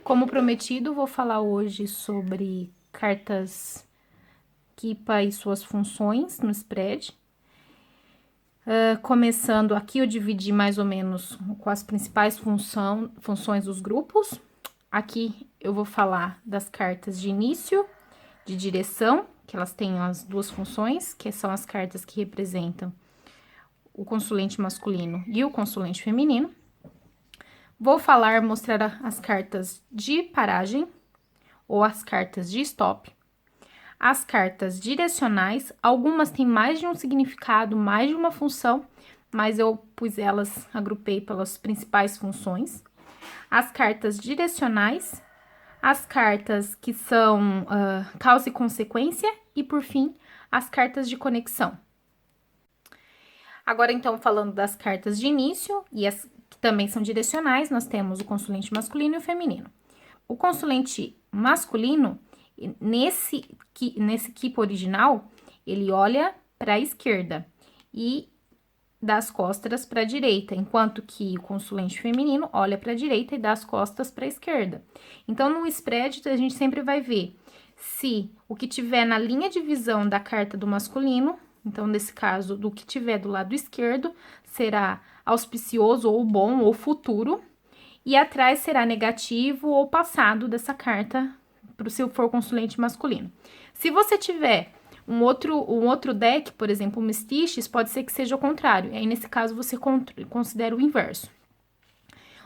Como prometido, vou falar hoje sobre cartas Kipa e suas funções no spread. Começando aqui, eu dividi mais ou menos com as principais funções dos grupos. Aqui eu vou falar das cartas de início, de direção, que elas têm as duas funções, que são as cartas que representam o consulente masculino e o consulente feminino. Vou mostrar as cartas de paragem ou as cartas de stop. As cartas direcionais, algumas têm mais de um significado, mais de uma função, mas eu pus elas, agrupei pelas principais funções. As cartas direcionais, as cartas que são causa e consequência, e por fim, as cartas de conexão. Agora, então, falando das cartas de início e as que também são direcionais, nós temos o consulente masculino e o feminino. O consulente masculino, nesse Kipa original, ele olha para a esquerda e dá as costas para a direita, enquanto que o consulente feminino olha para a direita e dá as costas para a esquerda. Então, no spread, a gente sempre vai ver se o que tiver na linha de visão da carta do masculino, então, nesse caso, do que tiver do lado esquerdo, será auspicioso ou bom ou futuro, e atrás será negativo ou passado dessa carta, se for consulente masculino. Se você tiver um outro deck, por exemplo, o Mystiches, pode ser que seja o contrário. Aí, nesse caso, você considera o inverso.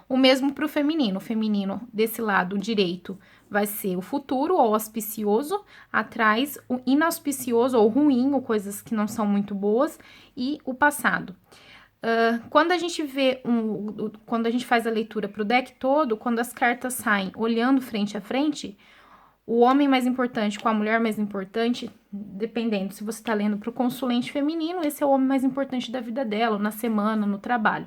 O mesmo para o feminino. O feminino, desse lado direito, vai ser o futuro ou auspicioso, atrás o inauspicioso ou ruim, ou coisas que não são muito boas, e o passado. Quando a gente quando a gente faz a leitura para o deck todo, quando as cartas saem olhando frente a frente, o homem mais importante com a mulher mais importante, dependendo, se você está lendo para o consulente feminino, esse é o homem mais importante da vida dela, na semana, no trabalho.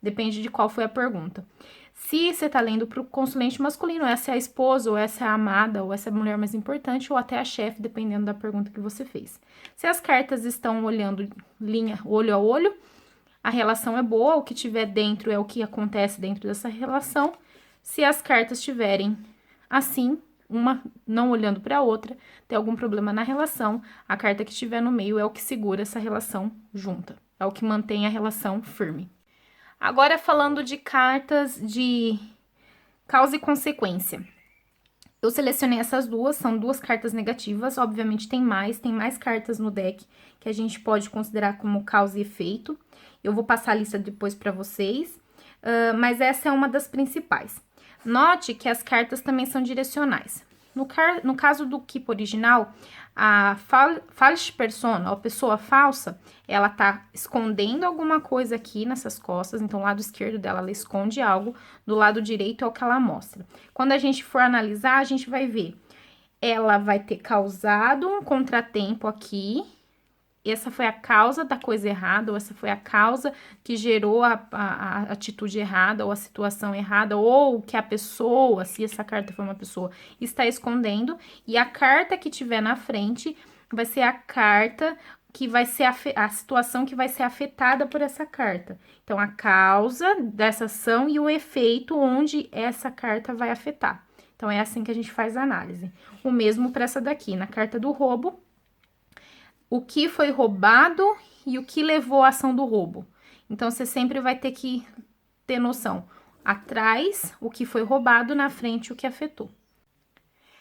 Depende de qual foi a pergunta. Se você está lendo para o consulente masculino, essa é a esposa, ou essa é a amada, ou essa é a mulher mais importante, ou até a chefe, dependendo da pergunta que você fez. Se as cartas estão olhando linha olho a olho, a relação é boa, o que tiver dentro é o que acontece dentro dessa relação. Se as cartas estiverem assim, uma não olhando para a outra, tem algum problema na relação, a carta que estiver no meio é o que segura essa relação junta, é o que mantém a relação firme. Agora, falando de cartas de causa e consequência. Eu selecionei essas duas, são duas cartas negativas, obviamente tem mais cartas no deck que a gente pode considerar como causa e efeito. Eu vou passar a lista depois para vocês, mas essa é uma das principais. Note que as cartas também são direcionais. No caso do Kipa original, a falsa persona, a pessoa falsa, ela tá escondendo alguma coisa aqui nessas costas, então, o lado esquerdo dela, ela esconde algo, do lado direito é o que ela mostra. Quando a gente for analisar, a gente vai ver, ela vai ter causado um contratempo aqui, essa foi a causa da coisa errada, ou essa foi a causa que gerou a atitude errada, ou a situação errada, ou que a pessoa, se essa carta for uma pessoa, está escondendo, e a carta que tiver na frente vai ser a carta que vai ser a situação que vai ser afetada por essa carta. Então, a causa dessa ação e o efeito onde essa carta vai afetar. Então, é assim que a gente faz a análise. O mesmo para essa daqui, na carta do roubo, o que foi roubado e o que levou à ação do roubo. Então, você sempre vai ter que ter noção. Atrás, o que foi roubado, na frente, o que afetou.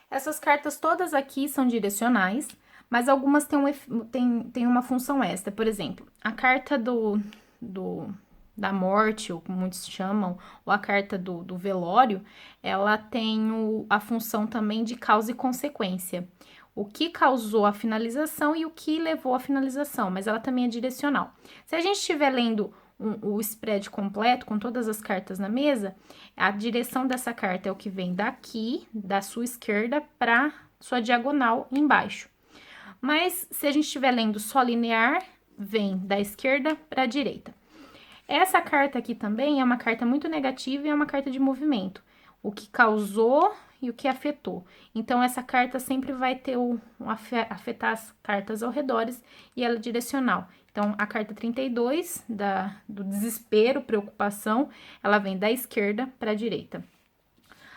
Essas cartas todas aqui são direcionais, mas algumas têm uma função extra. Por exemplo, a carta da morte, ou como muitos chamam, ou a carta do velório, ela tem a função também de causa e consequência. O que causou a finalização e o que levou à finalização, mas ela também é direcional. Se a gente estiver lendo o spread completo, com todas as cartas na mesa, a direção dessa carta é o que vem daqui, da sua esquerda, para sua diagonal embaixo. Mas, se a gente estiver lendo só linear, vem da esquerda para a direita. Essa carta aqui também é uma carta muito negativa e é uma carta de movimento. O que causou e o que afetou. Então, essa carta sempre vai ter afetar as cartas ao redor e ela é direcional. Então, a carta 32, do desespero, preocupação, ela vem da esquerda para a direita.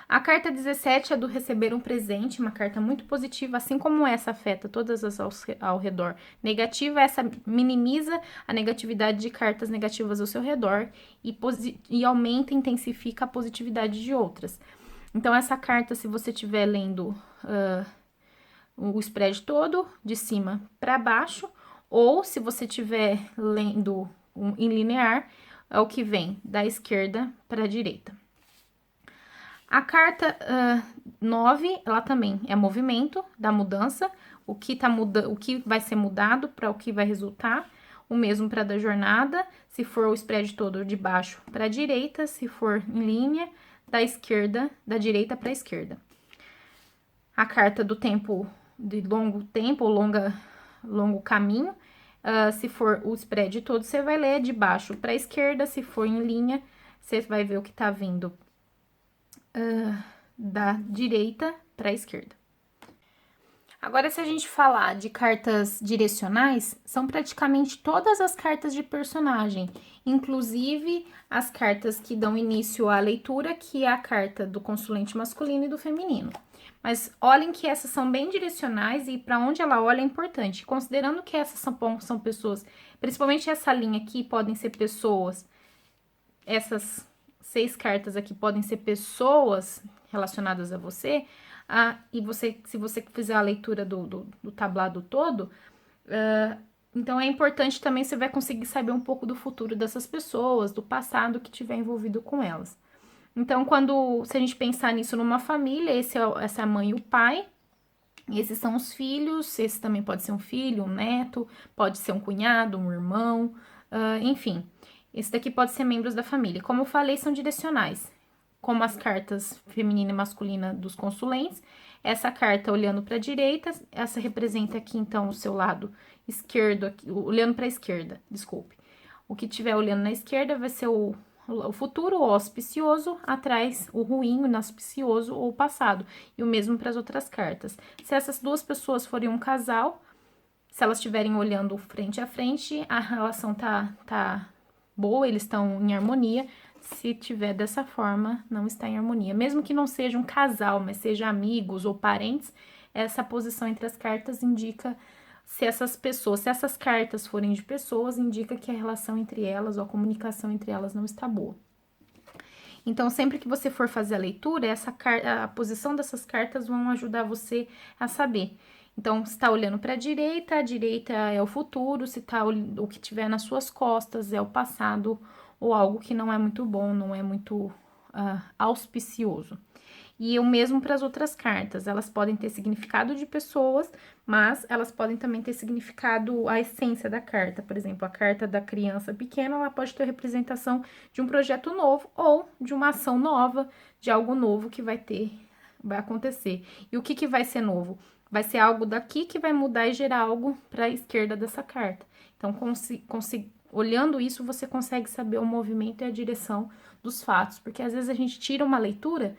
A carta 17 é do receber um presente, uma carta muito positiva, assim como essa afeta todas as ao redor. Negativa, essa minimiza a negatividade de cartas negativas ao seu redor e aumenta e intensifica a positividade de outras. Então, essa carta, se você estiver lendo o spread todo, de cima para baixo, ou se você estiver lendo em linear, é o que vem da esquerda para a direita. A carta 9, ela também é movimento da mudança, o que vai ser mudado para o que vai resultar, o mesmo para da jornada, se for o spread todo de baixo para a direita, se for em linha, da direita para a esquerda. A carta do tempo, de longo tempo, longo caminho, se for o spread todo, você vai ler de baixo para a esquerda, se for em linha, você vai ver o que está vindo da direita para a esquerda. Agora, se a gente falar de cartas direcionais, são praticamente todas as cartas de personagem, inclusive as cartas que dão início à leitura, que é a carta do consulente masculino e do feminino. Mas olhem que essas são bem direcionais e para onde ela olha é importante, considerando que essas são pessoas, principalmente essa linha aqui, podem ser pessoas, essas 6 cartas aqui podem ser pessoas relacionadas a você, se você fizer a leitura do tablado todo, então é importante também, você vai conseguir saber um pouco do futuro dessas pessoas, do passado que tiver envolvido com elas. Então, se a gente pensar nisso numa família, essa é a mãe e o pai, esses são os filhos, esse também pode ser um filho, um neto, pode ser um cunhado, um irmão, enfim. Esse daqui pode ser membros da família. Como eu falei, são direcionais. Como as cartas feminina e masculina dos consulentes, essa carta olhando para a direita, essa representa aqui, então, o seu lado esquerdo, aqui, olhando para a esquerda, desculpe. O que tiver olhando na esquerda vai ser o futuro, o auspicioso, atrás o ruim, o inauspicioso ou o passado. E o mesmo para as outras cartas. Se essas duas pessoas forem um casal, se elas estiverem olhando frente a frente, a relação tá boa, eles estão em harmonia. Se tiver dessa forma, não está em harmonia. Mesmo que não seja um casal, mas seja amigos ou parentes, essa posição entre as cartas indica se essas cartas forem de pessoas, indica que a relação entre elas ou a comunicação entre elas não está boa. Então, sempre que você for fazer a leitura, a posição dessas cartas vão ajudar você a saber. Então, se está olhando para a direita é o futuro, se tá o que tiver nas suas costas é o passado, ou algo que não é muito bom, não é muito auspicioso. E o mesmo para as outras cartas, elas podem ter significado de pessoas, mas elas podem também ter significado, a essência da carta. Por exemplo, a carta da criança pequena, ela pode ter representação de um projeto novo ou de uma ação nova, de algo novo que vai acontecer. E o que vai ser novo? Vai ser algo daqui que vai mudar e gerar algo para a esquerda dessa carta. Então, olhando isso, você consegue saber o movimento e a direção dos fatos, porque às vezes a gente tira uma leitura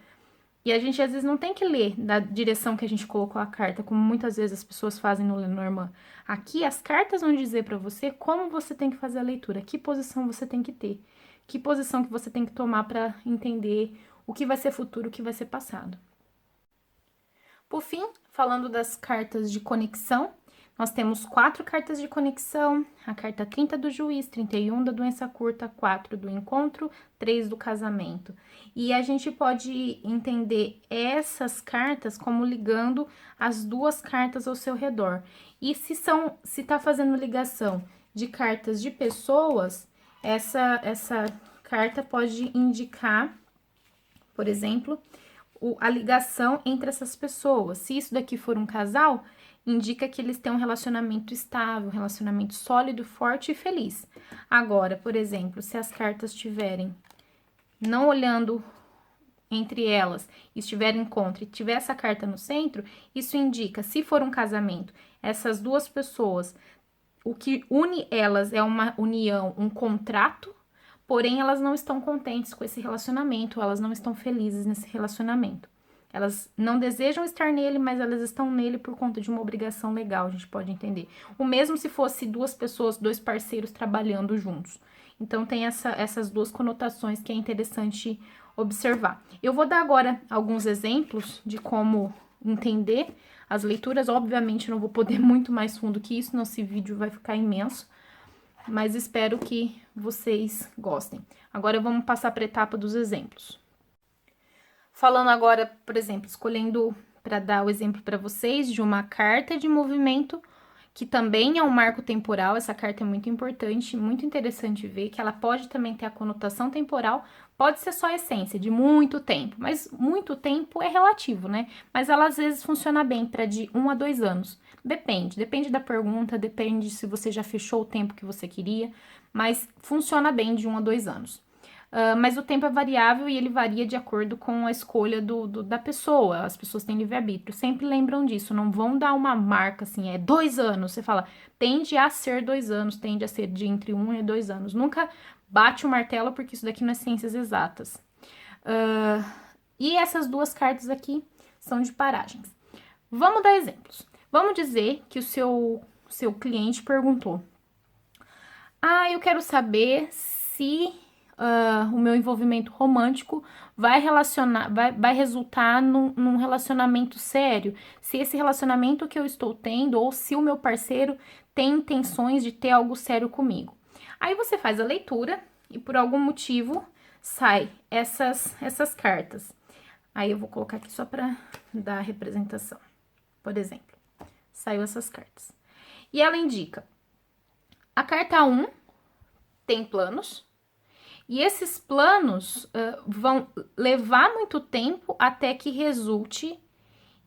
e a gente às vezes não tem que ler da direção que a gente colocou a carta, como muitas vezes as pessoas fazem no Lenormand. Aqui as cartas vão dizer para você como você tem que fazer a leitura, que posição você tem que ter, que posição que você tem que tomar para entender o que vai ser futuro, o que vai ser passado. Por fim, falando das cartas de conexão, nós temos 4 cartas de conexão, a carta 30 do juiz, 31 da doença curta, 4 do encontro, 3 do casamento. E a gente pode entender essas cartas como ligando as duas cartas ao seu redor. E se tá fazendo ligação de cartas de pessoas, essa carta pode indicar, por exemplo, a ligação entre essas pessoas. Se isso daqui for um casal, indica que eles têm um relacionamento estável, um relacionamento sólido, forte e feliz. Agora, por exemplo, se as cartas estiverem não olhando entre elas, estiverem contra e tiver essa carta no centro, isso indica, se for um casamento, essas duas pessoas, o que une elas é uma união, um contrato, porém elas não estão contentes com esse relacionamento, elas não estão felizes nesse relacionamento. Elas não desejam estar nele, mas elas estão nele por conta de uma obrigação legal, a gente pode entender. O mesmo se fosse duas pessoas, dois parceiros trabalhando juntos. Então, tem essas duas conotações que é interessante observar. Eu vou dar agora alguns exemplos de como entender as leituras. Obviamente, não vou poder muito mais fundo que isso, senão esse vídeo vai ficar imenso. Mas espero que vocês gostem. Agora, vamos passar para a etapa dos exemplos. Falando agora, por exemplo, escolhendo para dar o exemplo para vocês de uma carta de movimento, que também é um marco temporal. Essa carta é muito importante, muito interessante ver que ela pode também ter a conotação temporal, pode ser só a essência, de muito tempo, mas muito tempo é relativo, né? Mas ela às vezes funciona bem para de 1 a 2 anos. Depende da pergunta, depende se você já fechou o tempo que você queria, mas funciona bem de 1 a 2 anos. Mas o tempo é variável e ele varia de acordo com a escolha da pessoa. As pessoas têm livre-arbítrio. Sempre lembram disso. Não vão dar uma marca assim, é 2 anos. Você fala, tende a ser 2 anos, tende a ser de entre 1 e 2 anos. Nunca bate o martelo, porque isso daqui não é ciências exatas. E essas duas cartas aqui são de paragens. Vamos dar exemplos. Vamos dizer que o seu cliente perguntou: eu quero saber se o meu envolvimento romântico vai resultar num relacionamento sério, se esse relacionamento que eu estou tendo, ou se o meu parceiro tem intenções de ter algo sério comigo. Aí você faz a leitura e por algum motivo sai essas cartas. Aí eu vou colocar aqui só para dar a representação. Por exemplo, saiu essas cartas. E ela indica: a carta 1 tem planos, e esses planos vão levar muito tempo até que resulte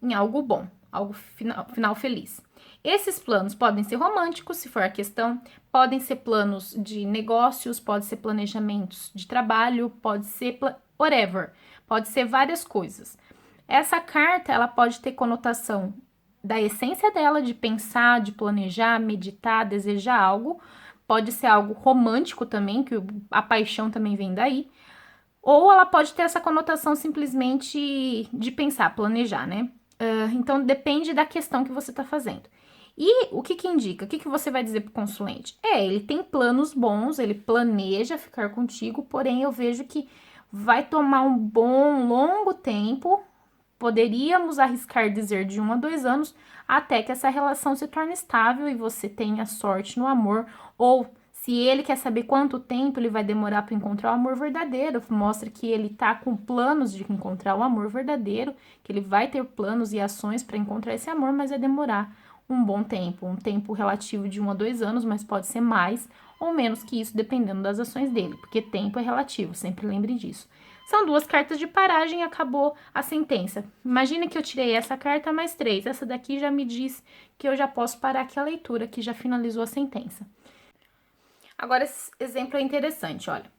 em algo bom, algo final feliz. Esses planos podem ser românticos, se for a questão, podem ser planos de negócios, pode ser planejamentos de trabalho, pode ser whatever, pode ser várias coisas. Essa carta, ela pode ter conotação da essência dela, de pensar, de planejar, meditar, desejar algo. Pode ser algo romântico também, que a paixão também vem daí. Ou ela pode ter essa conotação simplesmente de pensar, planejar, né? Então, depende da questão que você está fazendo. E o que indica? O que você vai dizer para o consulente? Ele tem planos bons, ele planeja ficar contigo, porém eu vejo que vai tomar um bom, longo tempo. Poderíamos arriscar dizer de 1 a 2 anos, até que essa relação se torne estável e você tenha sorte no amor. Ou, se ele quer saber quanto tempo ele vai demorar para encontrar o amor verdadeiro, mostra que ele tá com planos de encontrar o amor verdadeiro, que ele vai ter planos e ações para encontrar esse amor, mas vai demorar um bom tempo, um tempo relativo de 1 a 2 anos, mas pode ser mais ou menos que isso, dependendo das ações dele, porque tempo é relativo, sempre lembre disso. São duas cartas de paragem e acabou a sentença. Imagina que eu tirei essa carta mais 3. Essa daqui já me diz que eu já posso parar aqui a leitura, que já finalizou a sentença. Agora, esse exemplo é interessante, olha.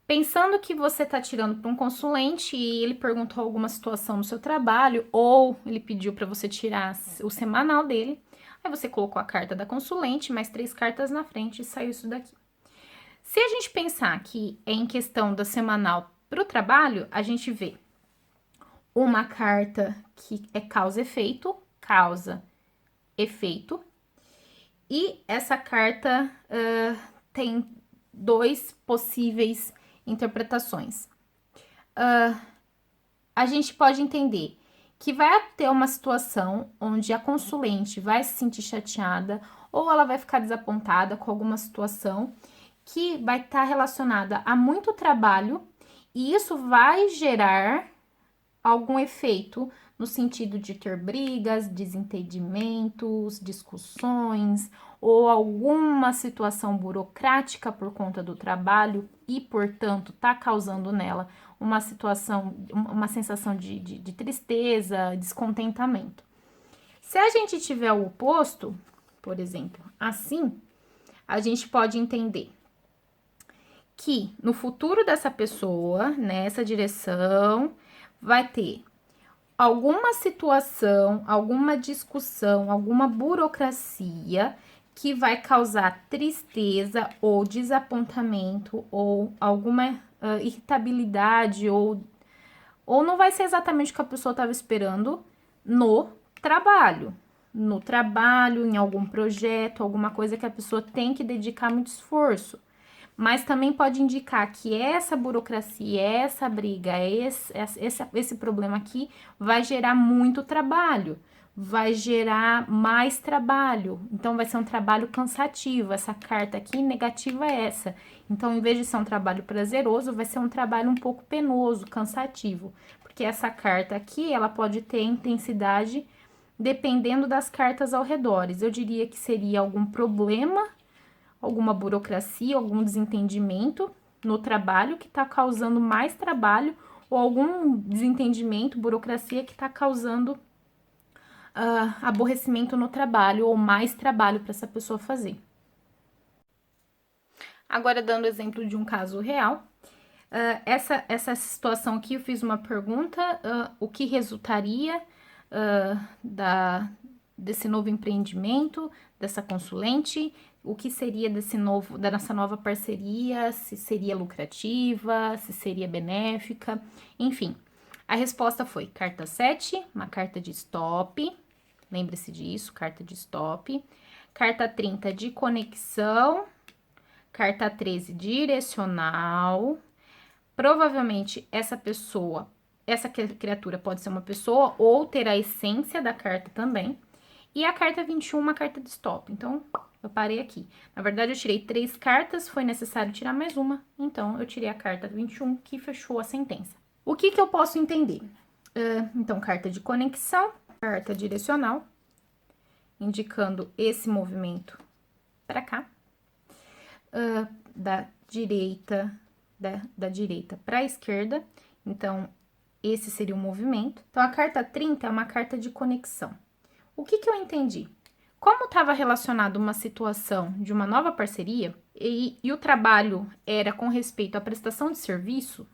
Pensando que você está tirando para um consulente e ele perguntou alguma situação no seu trabalho, ou ele pediu para você tirar o semanal dele, aí você colocou a carta da consulente, mais 3 cartas na frente e saiu isso daqui. Se a gente pensar que é em questão da semanal para o trabalho, a gente vê uma carta que é causa-efeito, e essa carta tem 2 possíveis interpretações. A gente pode entender que vai ter uma situação onde a consulente vai se sentir chateada ou ela vai ficar desapontada com alguma situação que vai estar relacionada a muito trabalho, e isso vai gerar algum efeito no sentido de ter brigas, desentendimentos, discussões ou alguma situação burocrática por conta do trabalho e, portanto, tá causando nela uma situação, uma sensação de tristeza, descontentamento. Se a gente tiver o oposto, por exemplo, assim, a gente pode entender que no futuro dessa pessoa, nessa direção, vai ter alguma situação, alguma discussão, alguma burocracia que vai causar tristeza ou desapontamento ou alguma irritabilidade ou não vai ser exatamente o que a pessoa estava esperando no trabalho. No trabalho, em algum projeto, alguma coisa que a pessoa tem que dedicar muito esforço. mas também pode indicar que essa burocracia, essa briga, esse problema aqui vai gerar muito trabalho, vai gerar mais trabalho, então vai ser um trabalho cansativo. Essa carta aqui negativa é essa, então em vez de ser um trabalho prazeroso, vai ser um trabalho um pouco penoso, cansativo, porque essa carta aqui, ela pode ter intensidade dependendo das cartas ao redor. Eu diria que seria algum problema, alguma burocracia, algum desentendimento no trabalho que está causando mais trabalho, ou algum desentendimento, burocracia que está causando aborrecimento no trabalho, ou mais trabalho para essa pessoa fazer. Agora, dando exemplo de um caso real, essa situação aqui, eu fiz uma pergunta, o que resultaria desse novo empreendimento, dessa consulente, o que seria dessa nova parceria, se seria lucrativa, se seria benéfica, enfim. A resposta foi carta 7, uma carta de stop, lembre-se disso, carta de stop. Carta 30 de conexão, carta 13 direcional. Provavelmente essa criatura pode ser uma pessoa ou ter a essência da carta também. E a carta 21, uma carta de stop. Então, eu parei aqui. Na verdade, eu tirei 3 cartas, foi necessário tirar mais uma. Então, eu tirei a carta 21, que fechou a sentença. O que eu posso entender? Então, carta de conexão, carta direcional, indicando esse movimento para cá. Da direita para a esquerda. Então, esse seria o movimento. Então, a carta 30 é uma carta de conexão. O que eu entendi? Como estava relacionado uma situação de uma nova parceria e o trabalho era com respeito à prestação de serviço,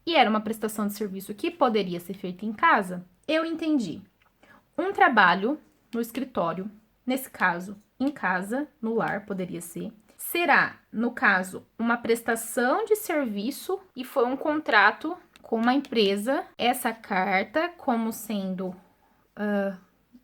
e era uma prestação de serviço que poderia ser feita em casa, eu entendi. Um trabalho no escritório, nesse caso, em casa, no lar, poderia ser, será, no caso, uma prestação de serviço e foi um contrato com uma empresa. Essa carta como sendo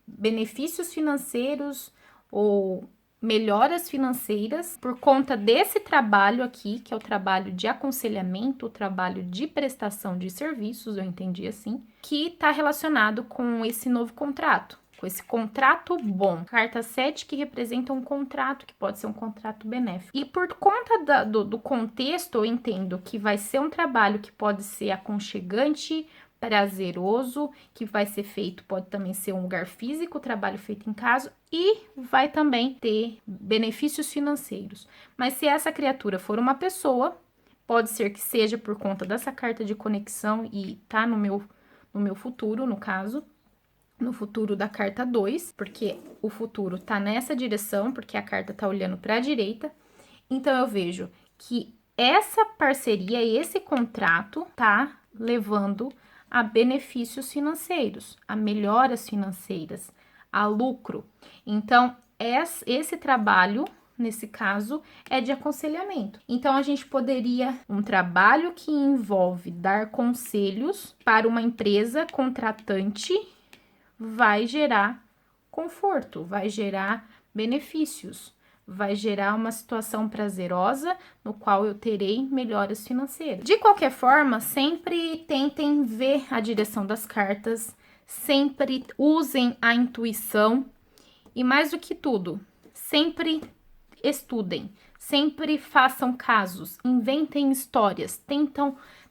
benefícios financeiros ou melhoras financeiras por conta desse trabalho aqui, que é o trabalho de aconselhamento, o trabalho de prestação de serviços, eu entendi assim, que está relacionado com esse novo contrato, com esse contrato bom. Carta 7 que representa um contrato, que pode ser um contrato benéfico. E por conta do contexto, eu entendo que vai ser um trabalho que pode ser aconchegante, prazeroso, que vai ser feito, pode também ser um lugar físico, trabalho feito em casa, e vai também ter benefícios financeiros. Mas se essa criatura for uma pessoa, pode ser que seja por conta dessa carta de conexão e tá no meu futuro, no caso, no futuro da carta 2, porque o futuro tá nessa direção, porque a carta tá olhando para a direita. Então, eu vejo que essa parceria, esse contrato, tá levando a benefícios financeiros, a melhoras financeiras, a lucro. Então, esse trabalho, nesse caso, é de aconselhamento. Então, a gente poderia, um trabalho que envolve dar conselhos para uma empresa contratante, vai gerar conforto, vai gerar benefícios, vai gerar uma situação prazerosa no qual eu terei melhoras financeiras. De qualquer forma, sempre tentem ver a direção das cartas, sempre usem a intuição e, mais do que tudo, sempre estudem, sempre façam casos, inventem histórias,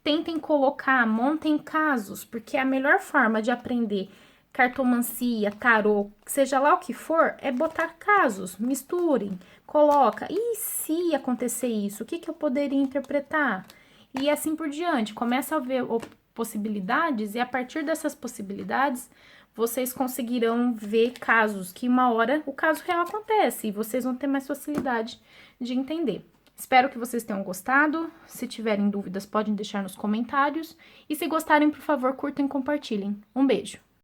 tentem colocar, montem casos, porque a melhor forma de aprender cartomancia, tarô, seja lá o que for, é botar casos, misturem, coloca, e se acontecer isso, o que eu poderia interpretar? E assim por diante, começa a ver possibilidades, e a partir dessas possibilidades, vocês conseguirão ver casos que uma hora o caso real acontece, e vocês vão ter mais facilidade de entender. Espero que vocês tenham gostado. Se tiverem dúvidas, podem deixar nos comentários. E se gostarem, por favor, curtam e compartilhem. Um beijo!